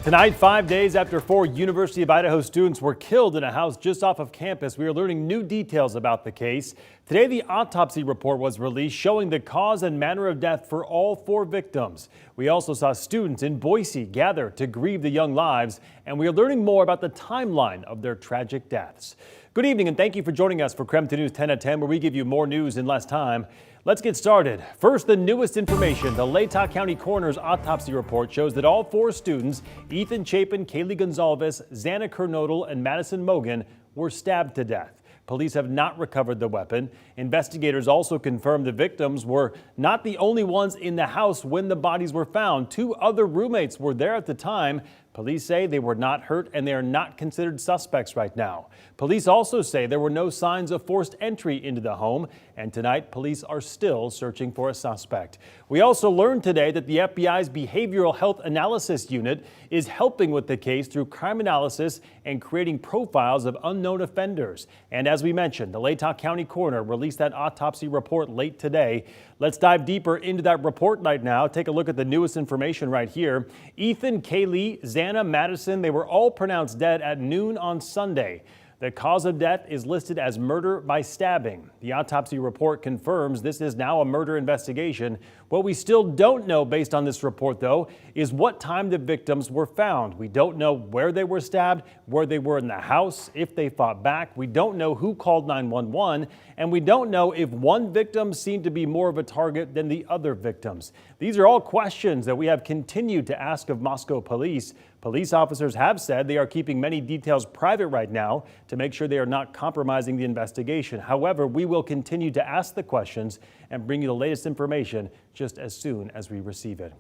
Tonight, 5 days after 4 University of Idaho students were killed in a house just off of campus, we are learning new details about the case. Today, the autopsy report was released showing the cause and manner of death for all 4 victims. We also saw students in Boise gather to grieve the young lives, and we are learning more about the timeline of their tragic deaths. Good evening, and thank you for joining us for KREM 2 News 10 at 10, where we give you more news in less time. Let's get started. First, the newest information. The Latah County Coroner's autopsy report shows that all 4 students, Ethan Chapin, Kaylee Gonzalez, Xana Kernodle, and Madison Mogan, were stabbed to death. Police have not recovered the weapon. Investigators also confirmed the victims were not the only ones in the house when the bodies were found. 2 other roommates were there at the time. Police say they were not hurt and they are not considered suspects right now. Police also say there were no signs of forced entry into the home, and tonight police are still searching for a suspect. We also learned today that the FBI's Behavioral Health Analysis Unit is helping with the case through crime analysis and creating profiles of unknown offenders. And as we mentioned, the Latah County Coroner released that autopsy report late today. Let's dive deeper into that report right now. Take a look at the newest information right here. Ethan, Kaylee, Xana, Madison, they were all pronounced dead at noon on Sunday. The cause of death is listed as murder by stabbing. The autopsy report confirms this is now a murder investigation. What we still don't know based on this report, though, is what time the victims were found. We don't know where they were stabbed, where they were in the house, if they fought back. We don't know who called 911, and we don't know if one victim seemed to be more of a target than the other victims. These are all questions that we have continued to ask of Moscow police. Police officers have said they are keeping many details private right now to make sure they are not compromising the investigation. However, we will continue to ask the questions and bring you the latest information just as soon as we receive it.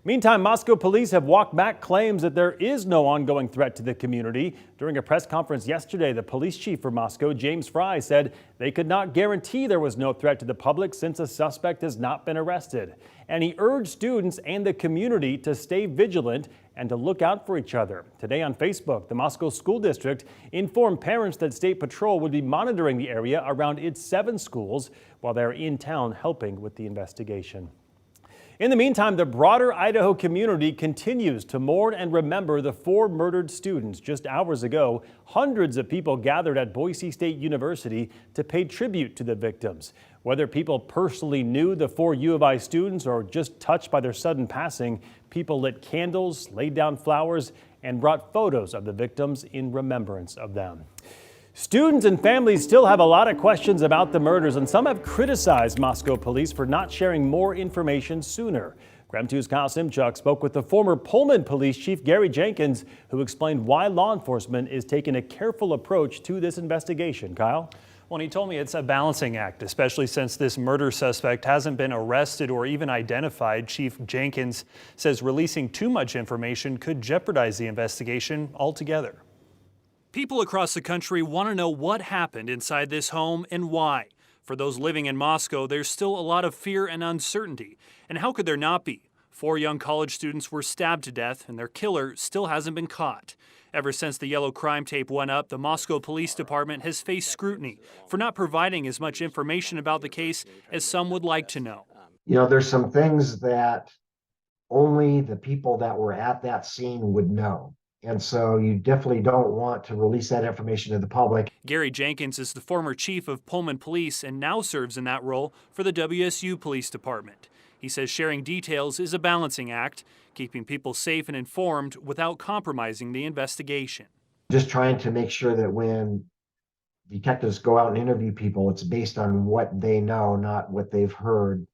Meantime, Moscow police have walked back claims that there is no ongoing threat to the community. During a press conference yesterday, the police chief for Moscow, James Fry, said they could not guarantee there was no threat to the public since a suspect has not been arrested. And he urged students and the community to stay vigilant and to look out for each other. Today on Facebook, the Moscow School District informed parents that State Patrol would be monitoring the area around its 7 schools while they're in town helping with the investigation. In the meantime, the broader Idaho community continues to mourn and remember the 4 murdered students. Just hours ago, hundreds of people gathered at Boise State University to pay tribute to the victims. Whether people personally knew the 4 U of I students or just touched by their sudden passing, people lit candles, laid down flowers, and brought photos of the victims in remembrance of them. Students and families still have a lot of questions about the murders, and some have criticized Moscow police for not sharing more information sooner. KREM 2's Kyle Simchuk spoke with the former Pullman police chief, Gary Jenkins, who explained why law enforcement is taking a careful approach to this investigation. Kyle? Well, he told me it's a balancing act, especially since this murder suspect hasn't been arrested or even identified. Chief Jenkins says releasing too much information could jeopardize the investigation altogether. People across the country want to know what happened inside this home and why. For those living in Moscow, there's still a lot of fear and uncertainty. And how could there not be? 4 young college students were stabbed to death, and their killer still hasn't been caught. Ever since the yellow crime tape went up, the Moscow Police Department has faced scrutiny for not providing as much information about the case as some would like to know. You know, there's some things that only the people that were at that scene would know. And so you definitely don't want to release that information to the public. Gary Jenkins is the former chief of Pullman Police and now serves in that role for the WSU Police Department. He says sharing details is a balancing act, keeping people safe and informed without compromising the investigation. Just trying to make sure that when detectives go out and interview people, it's based on what they know, not what they've heard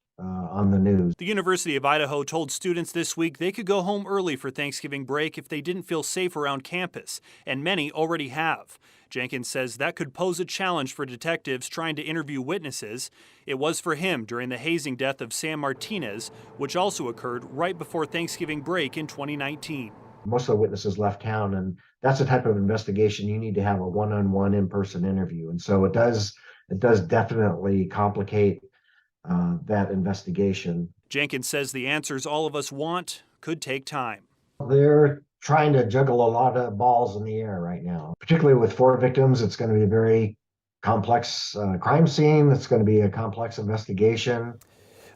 on the news. The University of Idaho told students this week they could go home early for Thanksgiving break if they didn't feel safe around campus, and many already have. Jenkins says that could pose a challenge for detectives trying to interview witnesses. It was for him during the hazing death of Sam Martinez, which also occurred right before Thanksgiving break in 2019. Most of the witnesses left town, and that's the type of investigation you need to have a one-on-one in-person interview. And so it does definitely complicate that investigation. Jenkins says the answers all of us want could take time. They're trying to juggle a lot of balls in the air right now. Particularly with 4 victims, it's going to be a very complex crime scene. It's going to be a complex investigation.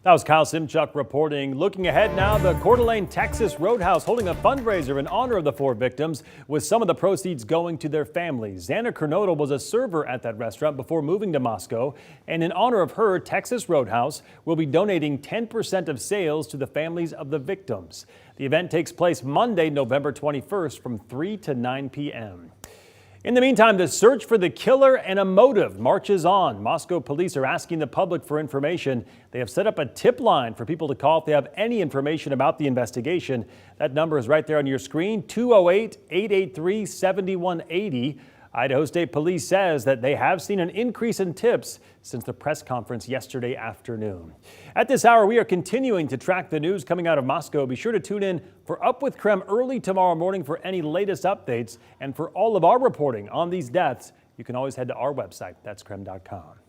That was Kyle Simchuk reporting. Looking ahead now, the Coeur d'Alene, Texas Roadhouse holding a fundraiser in honor of the 4 victims, with some of the proceeds going to their families. Xana Kernodle was a server at that restaurant before moving to Moscow, and in honor of her, Texas Roadhouse will be donating 10% of sales to the families of the victims. The event takes place Monday, November 21st from 3 to 9 p.m. In the meantime, the search for the killer and a motive marches on. Moscow police are asking the public for information. They have set up a tip line for people to call if they have any information about the investigation. That number is right there on your screen, 208-883-7180. Idaho State Police says that they have seen an increase in tips since the press conference yesterday afternoon. At this hour, we are continuing to track the news coming out of Moscow. Be sure to tune in for Up with KREM early tomorrow morning for any latest updates. And for all of our reporting on these deaths, you can always head to our website. That's KREM.com.